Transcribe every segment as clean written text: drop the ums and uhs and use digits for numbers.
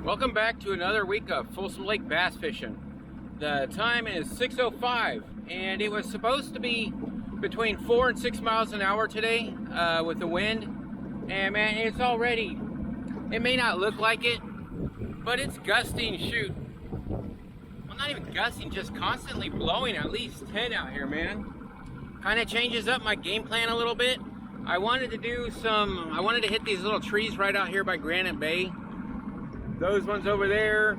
Welcome back to another week of Folsom Lake bass fishing. The time is 6:05 and it was supposed to be between 4 and 6 miles an hour today with the wind. And man, it's already, it may not look like it, but it's gusting, shoot. Well, not even gusting, just constantly blowing at least 10 out here, man. Kind of changes up my game plan a little bit. I wanted to hit these little trees right out here by Granite Bay. Those ones over there,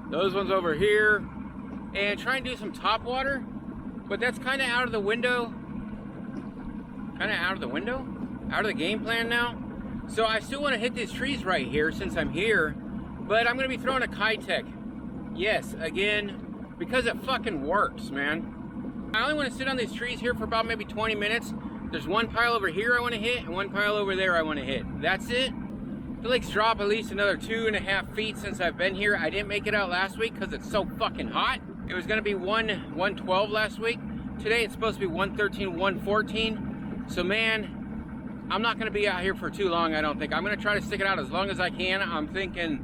those ones over here, and try and do some top water, but that's kind of out of the window, out of the game plan now. So I still want to hit these trees right here since I'm here, but I'm going to be throwing a Keitech. Yes, again, because it fucking works, man. I only want to sit on these trees here for about maybe 20 minutes. There's one pile over here I want to hit and one pile over there I want to hit. That's it. The lake's dropped at least another 2.5 feet since I've been here. I didn't make it out last week because it's so fucking hot. It was going to be 112 last week. Today it's supposed to be 113, 114. So man, I'm not going to be out here for too long, I don't think. I'm going to try to stick it out as long as I can. I'm thinking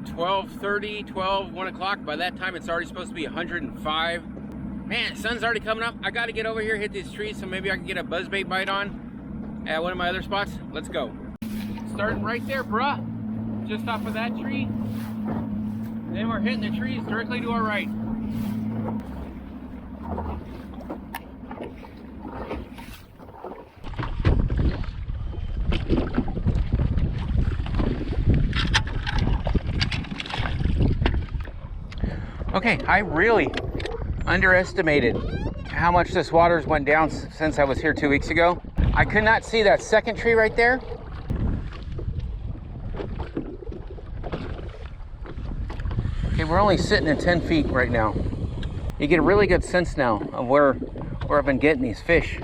12:30, 1 o'clock. By that time it's already supposed to be 105. Man, sun's already coming up. I got to get over here, hit these trees, so maybe I can get a buzzbait bite on at one of my other spots. Let's go. Starting right there, bruh. Just off of that tree. Then we're hitting the trees directly to our right. Okay, I really underestimated how much this water's went down since I was here 2 weeks ago. I could not see that second tree right there. Okay, we're only sitting at 10 feet right now. You get a really good sense now of where I've been getting these fish.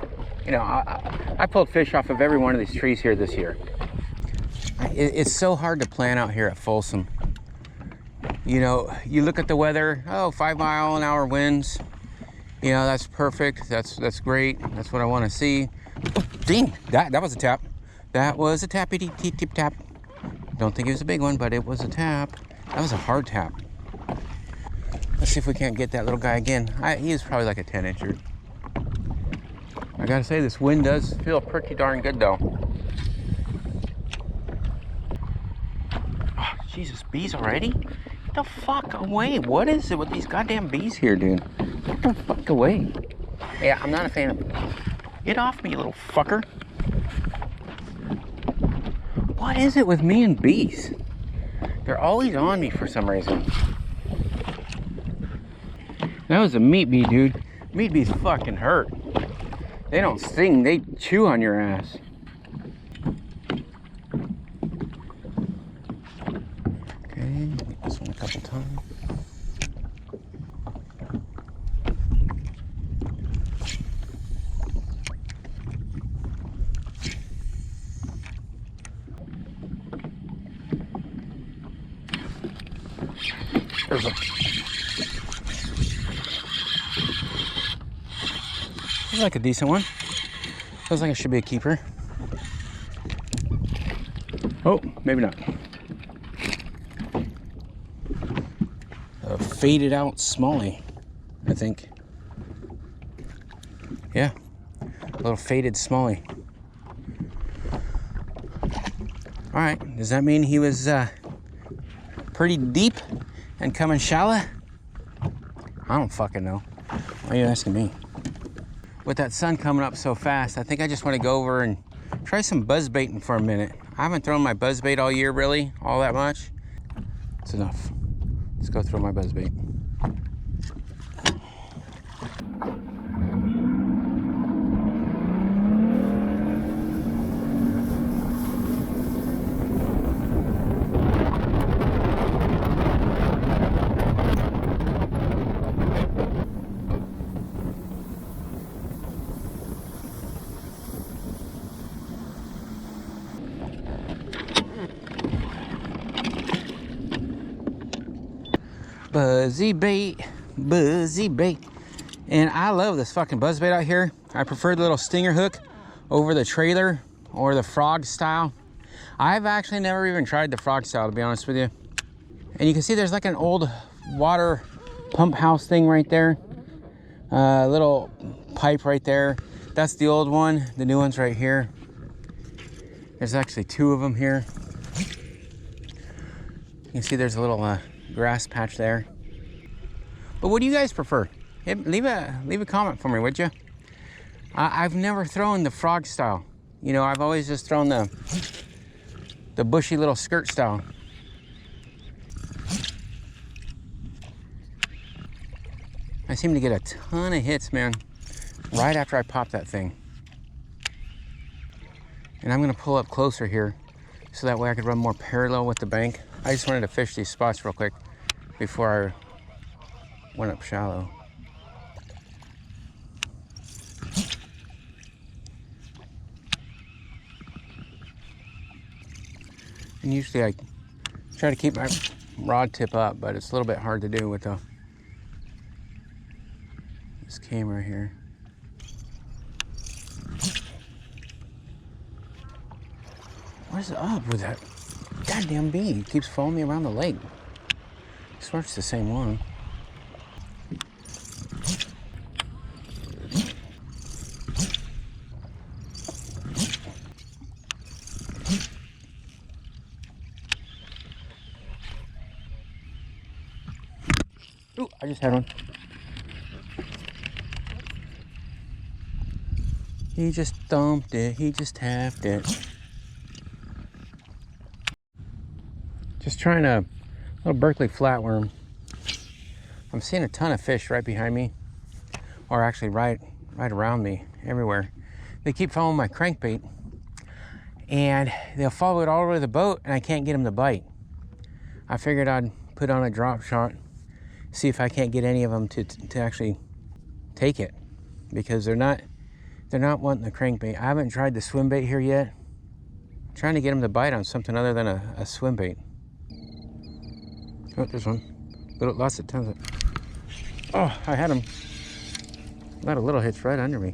You know, I pulled fish off of every one of these trees here this year. It's so hard to plan out here at Folsom. You know, you look at the weather, 5-mile-an-hour winds. You know, that's perfect. That's great. That's what I want to see. Oh, ding! That was a tap. That was a tappy-tip tap. Don't think it was a big one, but it was a tap. That was a hard tap. Let's see if we can't get that little guy again. He is probably like a 10-incher. I gotta say, this wind does feel pretty darn good though. Oh, Jesus, bees already? Get the fuck away. What is it with these goddamn bees here, dude? Get the fuck away. Yeah, I'm not a fan of it. Get off me, you little fucker. What is it with me and bees? They're always on me for some reason. That was a meat bee, dude. Meat bees fucking hurt. They don't sting, they chew on your ass. Okay, get this one a couple times. There's a... Looks like a decent one. Looks like it should be a keeper. Oh, maybe not. A faded out smallie, I think. Yeah, a little faded smallie. All right, does that mean he was pretty deep and coming shallow? I don't fucking know. Why are you asking me? With that sun coming up so fast, I think I just want to go over and try some buzz baiting for a minute. I haven't thrown my buzz bait all year, really, all that much. It's enough. Let's go throw my buzz bait. Buzzy bait, buzzy bait. And I love this fucking buzz bait out here. I prefer the little stinger hook over the trailer or the frog style. I've actually never even tried the frog style, to be honest with you. And you can see there's like an old water pump house thing right there. Little pipe right there. That's the old one. The new one's right here. There's actually two of them here. You can see there's a little grass patch there. But what do you guys prefer? Leave a comment for me, would you? I've never thrown the frog style. You know, I've always just thrown the bushy little skirt style. I seem to get a ton of hits, man, right after I pop that thing. And I'm gonna pull up closer here so that way I could run more parallel with the bank. I just wanted to fish these spots real quick before I went up shallow. And usually I try to keep my rod tip up, but it's a little bit hard to do with this camera here. What is up with that goddamn bee? It keeps following me around the lake. I swear it's the same one. Ooh, I just had one. He just thumped it, he just tapped it. Just trying a little Berkley flatworm. I'm seeing a ton of fish right behind me, or actually right around me, everywhere. They keep following my crankbait, and they'll follow it all the way to the boat, and I can't get them to bite. I figured I'd put on a drop shot, see if I can't get any of them to actually take it, because they're not wanting the crankbait. I haven't tried the swim bait here yet. I'm trying to get them to bite on something other than a swim bait. Oh, there's one. Lots of tons of. Oh, I had him. A lot of little hits right under me.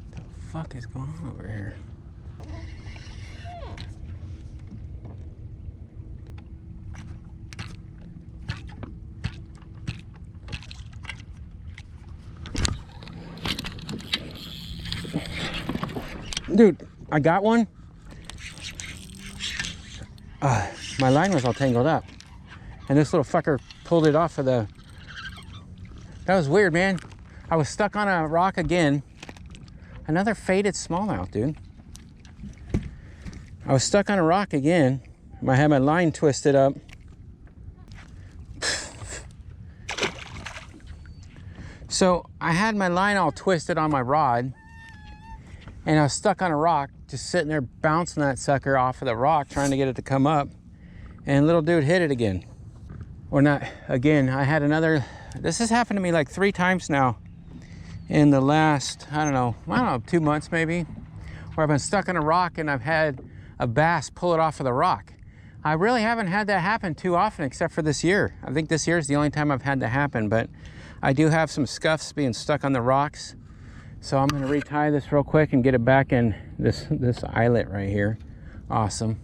What the fuck is going on over here? Dude, I got one. My line was all tangled up, and this little fucker pulled it off of the. That was weird, man. I was stuck on a rock again. Another faded smallmouth, dude. I was stuck on a rock again. I had my line twisted up. So I had my line all twisted on my rod, and I was stuck on a rock, just sitting there bouncing that sucker off of the rock, trying to get it to come up. And little dude hit it again. Or not again. I had another. This has happened to me like 3 times now in the last, I don't know, 2 months maybe, where I've been stuck on a rock and I've had a bass pull it off of the rock. I really haven't had that happen too often except for this year. I think this year is the only time I've had that happen, but I do have some scuffs being stuck on the rocks. So I'm gonna retie this real quick and get it back in this eyelet right here. Awesome.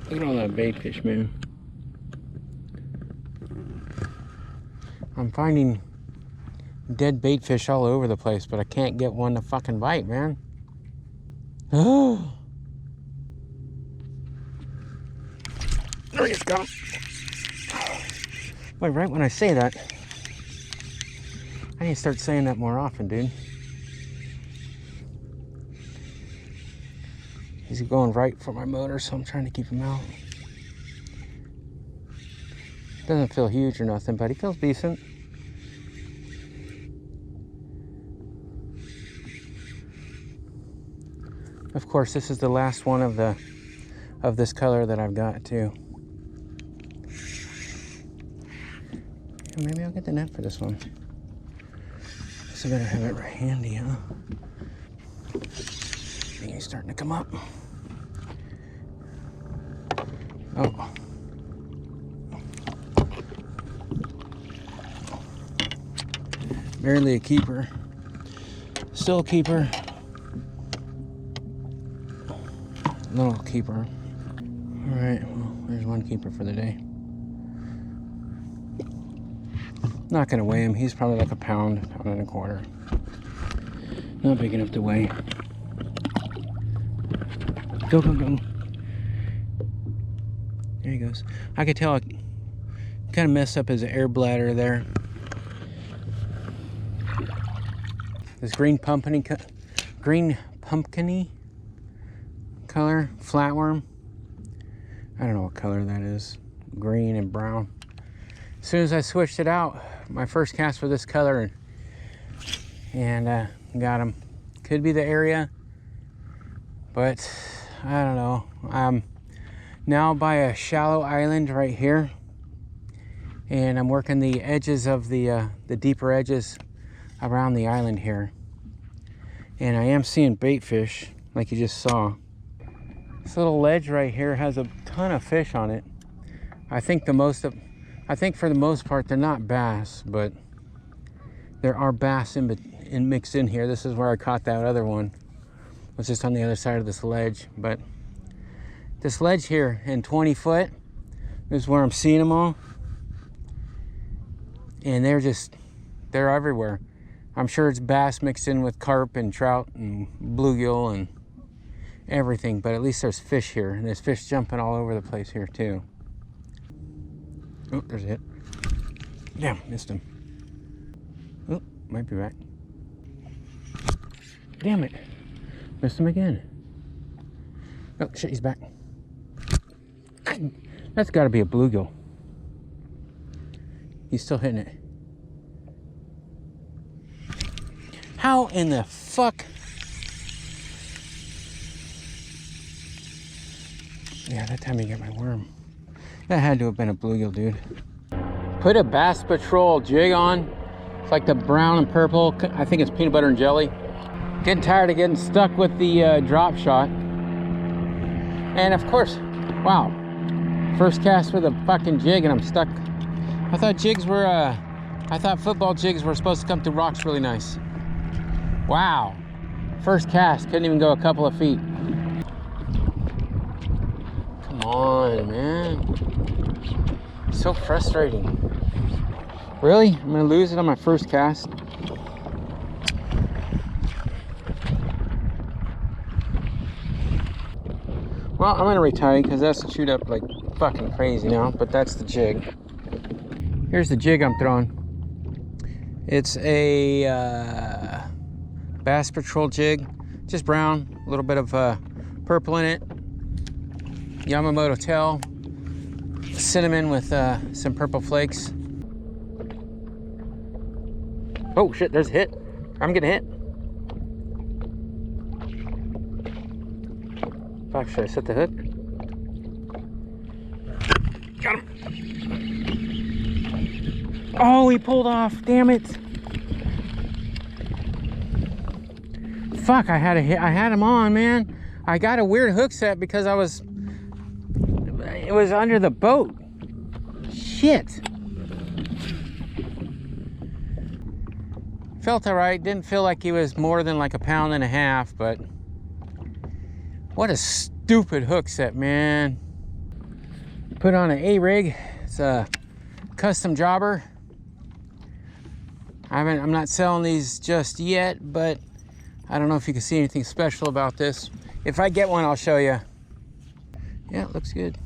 Look at all that bait fish, man. I'm finding dead bait fish all over the place, but I can't get one to fucking bite, man. Oh. There you go. Boy, right when I say that, I need to start saying that more often, dude. He's going right for my motor, so I'm trying to keep him out. Doesn't feel huge or nothing, but he feels decent. Of course, this is the last one of of this color that I've got too. Maybe I'll get the net for this one. So I better have it right handy, huh? I think he's starting to come up. Oh. Barely a keeper. Still a keeper. Little keeper. Alright, well, there's one keeper for the day. Not gonna weigh him. He's probably like a pound, pound and a quarter. Not big enough to weigh. Go, go, go. There he goes. I could tell I kind of messed up his air bladder there. This green pumpkin-y color, flatworm. I don't know what color that is. Green and brown. As soon as I switched it out, my first cast for this color, and got him. Could be the area, but I don't know. I'm now by a shallow island right here, and I'm working the edges of the deeper edges around the island here, and I am seeing bait fish like you just saw. This little ledge right here has a ton of fish on it. I think for the most part they're not bass, but there are bass mixed in here. This is where I caught that other one. It was just on the other side of this ledge, but this ledge here in 20 foot is where I'm seeing them all, and they're everywhere. I'm sure it's bass mixed in with carp and trout and bluegill and everything, but at least there's fish here, and there's fish jumping all over the place here too. Oh, there's a hit. Damn, missed him. Oh, might be back. Damn it, missed him again. Oh shit, he's back. That's got to be a bluegill. He's still hitting it. How in the fuck? Yeah, that time you get my worm. That had to have been a bluegill, dude. Put a Bass Patrol jig on. It's like the brown and purple. I think it's peanut butter and jelly. Getting tired of getting stuck with the drop shot. And of course, wow. First cast with a fucking jig and I'm stuck. I thought football jigs were supposed to come through rocks really nice. Wow. First cast, couldn't even go a couple of feet. Come on, man. So frustrating. Really? I'm gonna lose it on my first cast? Well, I'm gonna retie because that's to shoot up like fucking crazy now, but that's the jig. Here's the jig I'm throwing. It's a Bass Patrol jig, just brown, a little bit of purple in it. Yamamoto tail, cinnamon with some purple flakes. Oh shit, there's a hit. I'm getting hit. Fuck, should I set the hook? Got him. Oh, he pulled off, damn it. Fuck, I had him on, man. I got a weird hook set because it was under the boat. Shit. Felt all right, didn't feel like he was more than like a pound and a half, but what a stupid hook set, man. Put on an A-rig. It's a custom jobber. I'm not selling these just yet, but I don't know if you can see anything special about this. If I get one, I'll show you. Yeah, it looks good.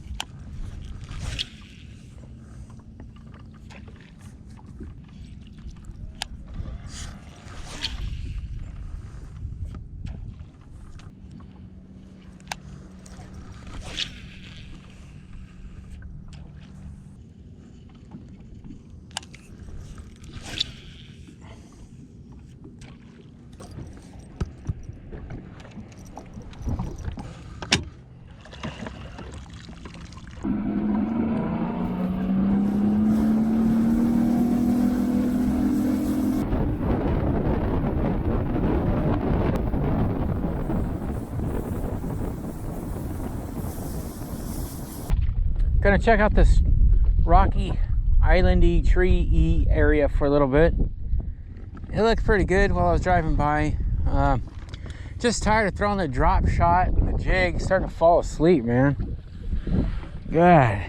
Gonna check out this rocky, islandy, tree-y area for a little bit. It looked pretty good while I was driving by. Just tired of throwing the drop shot and the jig. Starting to fall asleep, man. God.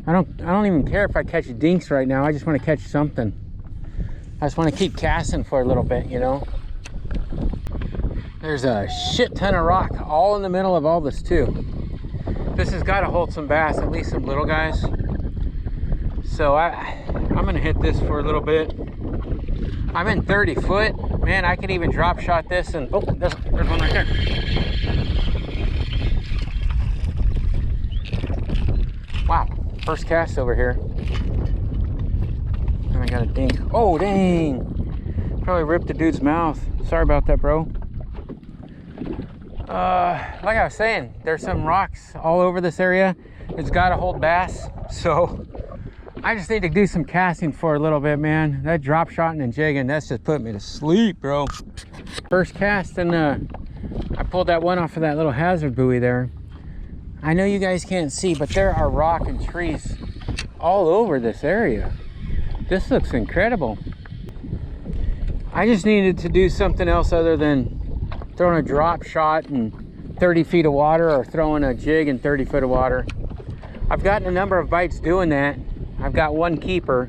I don't even care if I catch dinks right now. I just want to catch something. I just want to keep casting for a little bit, you know. There's a shit ton of rock all in the middle of all this too. This has got to hold some bass, at least some little guys. So I'm gonna hit this for a little bit. I'm in 30 foot. Man, I could even drop shot this and, oh, there's one right there. Wow, first cast over here. And I got a dink. Oh, dang. Probably ripped the dude's mouth. Sorry about that, bro. Like I was saying, there's some rocks all over this area. It's got to hold bass. So I just need to do some casting for a little bit, man. That drop shotting and jigging, that's just put me to sleep, bro. First cast, and I pulled that one off of that little hazard buoy there. I know you guys can't see, but there are rock and trees all over this area. This looks incredible. I just needed to do something else other than throwing a drop shot in 30 feet of water or throwing a jig in 30 foot of water. I've gotten a number of bites doing that. I've got one keeper.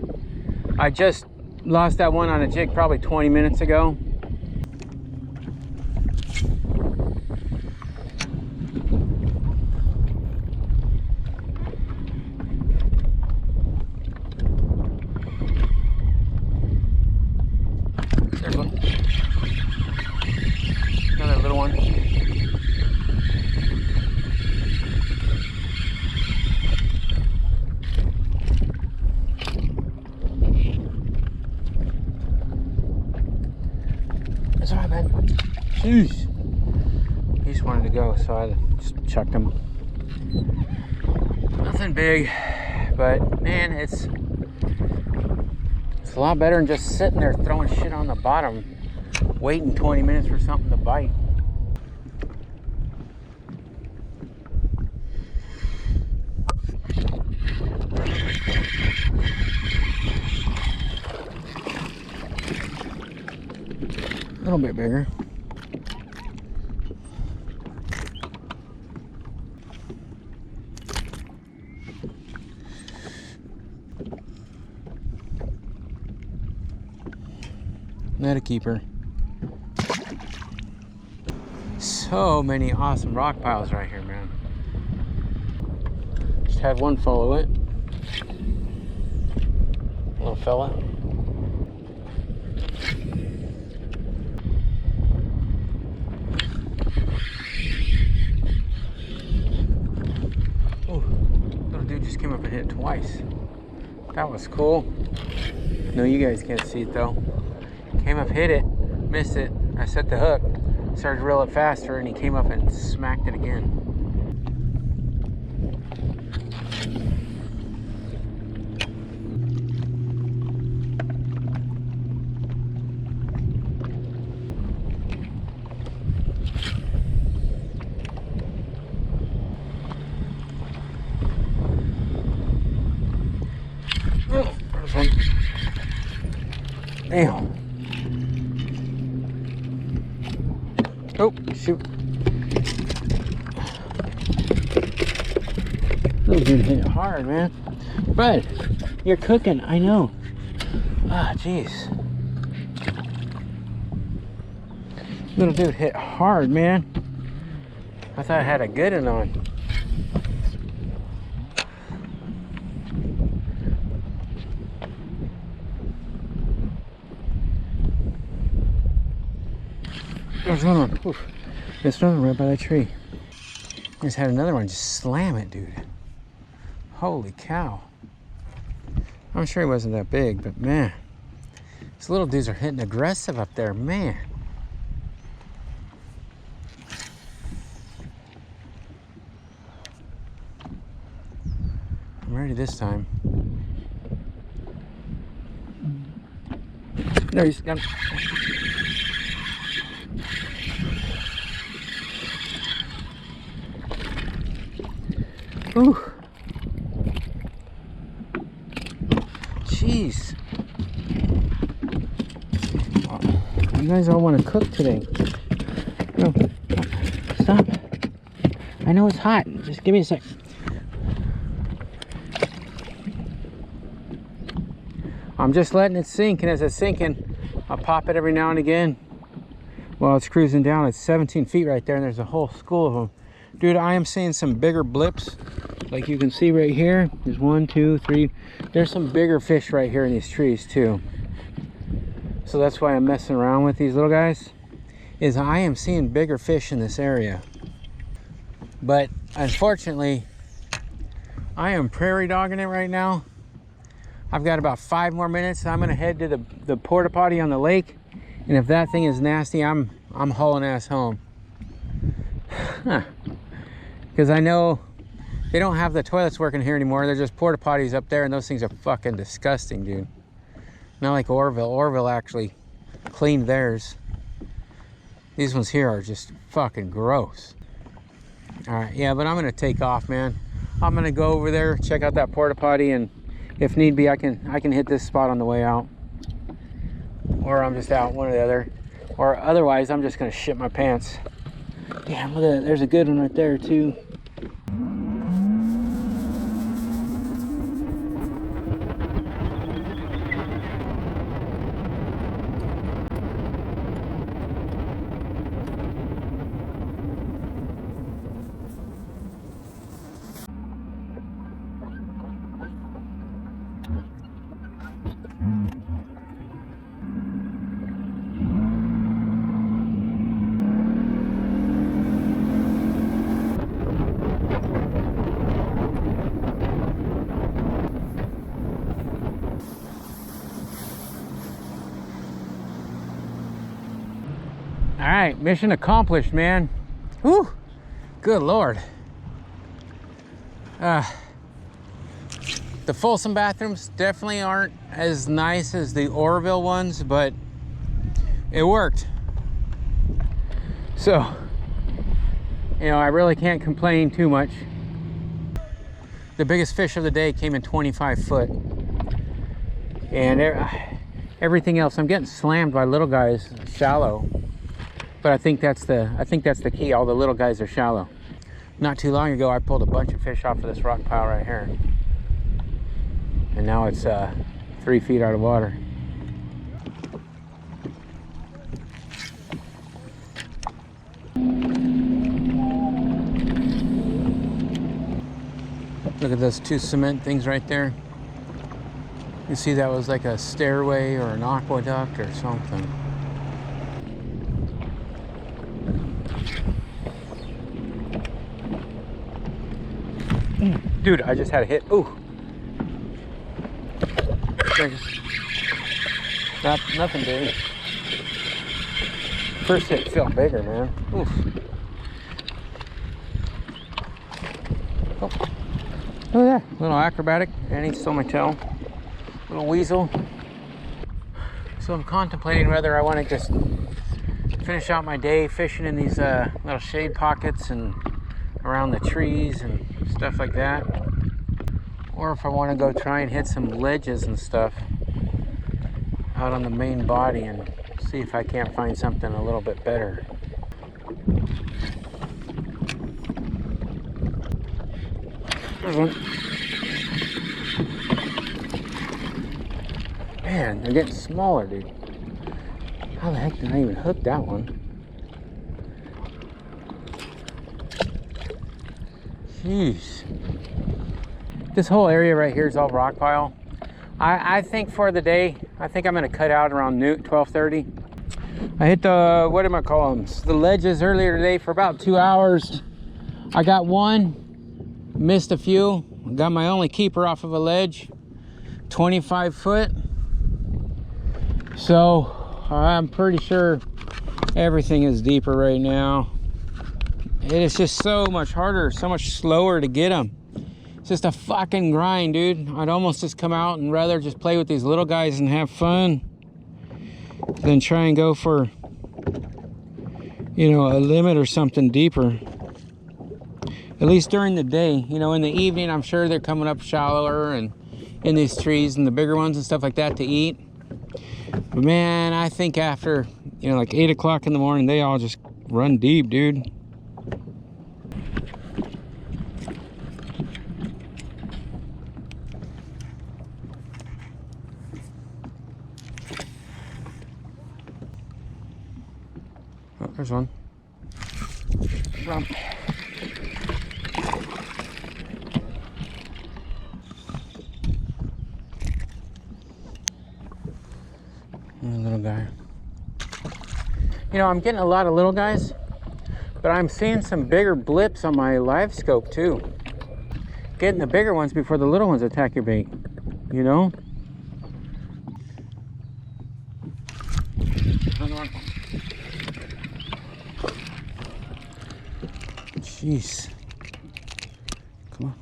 I just lost that one on a jig probably 20 minutes ago. There's one. Another little one. That's all right, man. Jeez. He just wanted to go, so I just chucked him. Nothing big, but man, it's a lot better than just sitting there throwing shit on the bottom, waiting 20 minutes for something to bite. A little bit bigger. Not a keeper. So many awesome rock piles right here, man. Just had one follow it. Little fella. Oh, little dude just came up and hit it twice. That was cool. No, you guys can't see it though. Came up, hit it, missed it. I set the hook, started to reel it faster, and he came up and smacked it again. Oh, there's one. Damn. Oh, shoot. Little dude hit hard, man. Bud, you're cooking, I know. Ah, jeez. Little dude hit hard, man. I thought I had a good one on. There's another one. Oof. There's another one right by that tree. Just had another one just slam it, dude. Holy cow. I'm sure he wasn't that big, but man. These little dudes are hitting aggressive up there, man. I'm ready this time. No, he's got him. Ooh. You guys all want to cook today. No, stop. I know it's hot. Just give me a sec. I'm just letting it sink, and as it's sinking, I'll pop it every now and again while it's cruising down. It's 17 feet right there, and there's a whole school of them. Dude, I am seeing some bigger blips. Like you can see right here, there's 1, 2, 3. There's some bigger fish right here in these trees too. So that's why I'm messing around with these little guys, is I am seeing bigger fish in this area. But unfortunately, I am prairie dogging it right now. I've got about 5 more minutes. I'm gonna head to the porta potty on the lake, and if that thing is nasty, I'm hauling ass home. Because I know they don't have the toilets working here anymore. They're just porta potties up there, and those things are fucking disgusting, dude. Not like Orville. Orville actually cleaned theirs. These ones here are just fucking gross. All right, yeah, but I'm gonna take off, man. I'm gonna go over there, check out that porta potty, and if need be, I can hit this spot on the way out, or I'm just out, one or the other, or otherwise I'm just gonna shit my pants. Damn, look at that. There's a good one right there too. All right, mission accomplished, man. Whew, good Lord. The Folsom bathrooms definitely aren't as nice as the Orville ones, but it worked. So, you know, I really can't complain too much. The biggest fish of the day came in 25 foot. And everything else, I'm getting slammed by little guys, shallow. But I think that's the key. All the little guys are shallow. Not too long ago, I pulled a bunch of fish off of this rock pile right here, and now it's 3 feet out of water. Look at those 2 cement things right there. You see, that was like a stairway or an aqueduct or something. Dude, I just had a hit. Ooh. Nothing big. First hit felt bigger, man. Oof. Oh. Look at that. Little acrobatic. And he stole my tail. Little weasel. So I'm contemplating whether I want to just finish out my day fishing in these little shade pockets and around the trees and stuff like that, or if I want to go try and hit some ledges and stuff out on the main body and see if I can't find something a little bit better. There's one. Man, they're getting smaller, dude. How the heck did I even hook that one? Jeez. This whole area right here is all rock pile. I think for the day, I think I'm gonna cut out around noon, 12:30. I hit the, what am I calling them? The ledges earlier today for about 2 hours. I got one, missed a few. Got my only keeper off of a ledge, 25 foot. So I'm pretty sure everything is deeper right now. It is just so much harder, so much slower to get them. It's just a fucking grind, dude. I'd almost just come out and rather just play with these little guys and have fun than try and go for, you know, a limit or something deeper. At least during the day. You know, in the evening, I'm sure they're coming up shallower and in these trees and the bigger ones and stuff like that to eat. But man, I think after, you know, like 8 o'clock in the morning, they all just run deep, dude. Oh, there's one. Run. Little guy. You know, I'm getting a lot of little guys, but I'm seeing some bigger blips on my live scope too. Getting the bigger ones before the little ones attack your bait, you know? Jeez. Come on.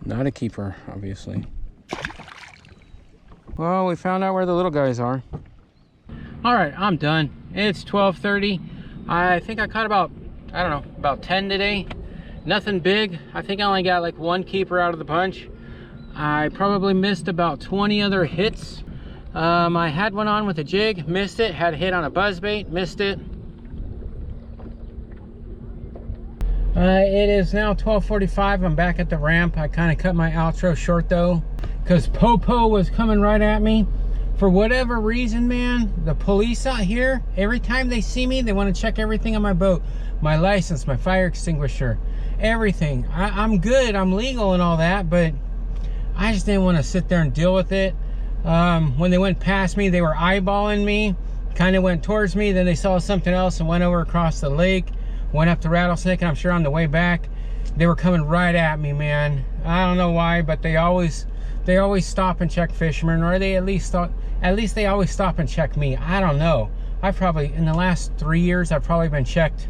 Not a keeper, obviously. Well, we found out where the little guys are. All right, I'm done. It's 12:30. I think I caught about, I don't know, about 10 today. Nothing big. I think I only got like one keeper out of the bunch. I probably missed about 20 other hits. I had one on with a jig, missed it. Had a hit on a buzzbait, missed it. It is now 12:45. I'm back at the ramp. I kind of cut my outro short though, because Popo was coming right at me. For whatever reason, man, the police out here, every time they see me, they want to check everything on my boat. My license, my fire extinguisher, everything. I'm good, I'm legal and all that, but I just didn't want to sit there and deal with it. When they went past me, they were eyeballing me, kind of went towards me, then they saw something else and went over across the lake, went up to Rattlesnake, and I'm sure on the way back, they were coming right at me, man. I don't know why, but they always stop and check fishermen, or they at least they always stop and check me. I don't know. I've probably, in the last 3 years, I've probably been checked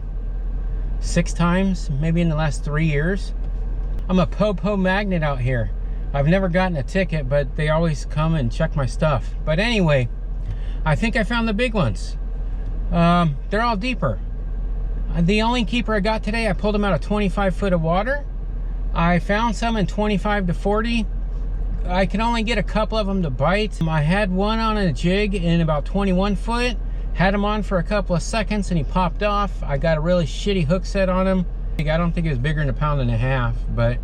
6 times, maybe in the last 3 years. I'm a Popo magnet out here. I've never gotten a ticket, but they always come and check my stuff. But anyway, I think I found the big ones. They're all deeper. The only keeper I got today, I pulled them out of 25 foot of water. I found some in 25 to 40. I could only get a couple of them to bite. I had one on a jig in about 21 foot. Had him on for a couple of seconds and he popped off. I got a really shitty hook set on him. I don't think it was bigger than 1.5 pounds, but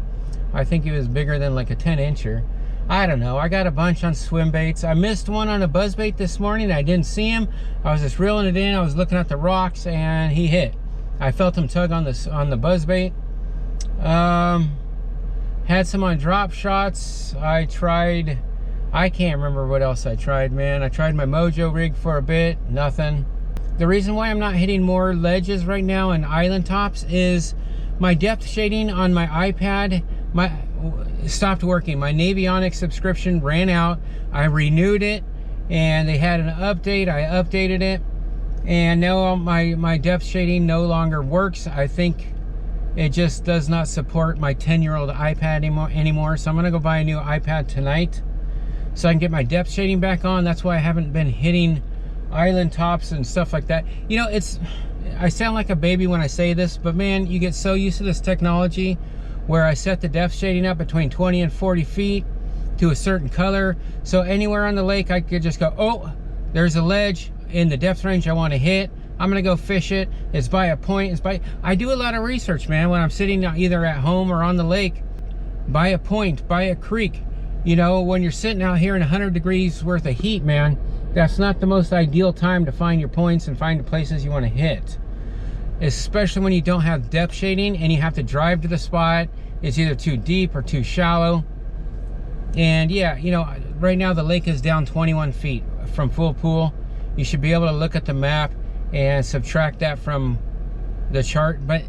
I think it was bigger than like a 10-incher. I don't know. I got a bunch on swim baits. I missed one on a buzzbait this morning. I didn't see him. I was just reeling it in. I was looking at the rocks and he hit. I felt him tug on the buzzbait. Had some on drop shots. I can't remember what else I tried, man. I tried my Mojo rig for a bit, nothing. The reason why I'm not hitting more ledges right now and island tops is my depth shading on my iPad stopped working. My Navionics subscription ran out. I renewed it and they had an update. I updated it and now my depth shading no longer works. I think it just does not support my 10-year-old iPad anymore. So I'm gonna go buy a new iPad tonight so I can get my depth shading back on. That's why I haven't been hitting island tops and stuff like that. You know, I sound like a baby when I say this, but man, you get so used to this technology where I set the depth shading up between 20 and 40 feet to a certain color. So anywhere on the lake, I could just go, oh, there's a ledge in the depth range I want to hit. I'm gonna go fish it. It's by a point. I do a lot of research, man, when I'm sitting either at home or on the lake, by a point, by a creek. You know, when you're sitting out here in 100 degrees worth of heat, man, that's not the most ideal time to find your points and find the places you want to hit. Especially when you don't have depth shading and you have to drive to the spot. It's either too deep or too shallow. And yeah, you know, right now the lake is down 21 feet from full pool. You should be able to look at the map and subtract that from the chart, but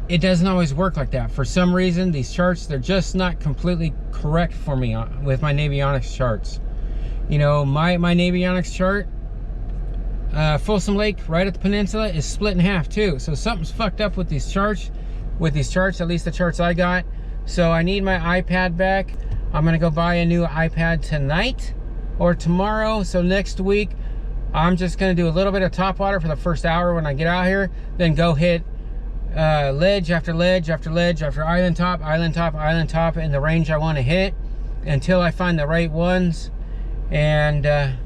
it doesn't always work like that. For some reason, these charts, they're just not completely correct for me with my Navionics charts. You know, my Navionics chart, Folsom Lake right at the peninsula is split in half too. So something's fucked up with these charts, at least the charts I got. So I need my iPad back. I'm gonna go buy a new iPad tonight or tomorrow. So next week, I'm just gonna do a little bit of top water for the first hour when I get out here, then go hit ledge after ledge after ledge after island top in the range I want to hit until I find the right ones. and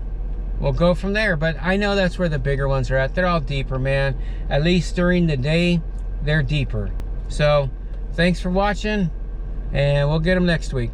we'll go from there. But I know that's where the bigger ones are at. They're all deeper, man. At least during the day, they're deeper. So thanks for watching, and we'll get them next week.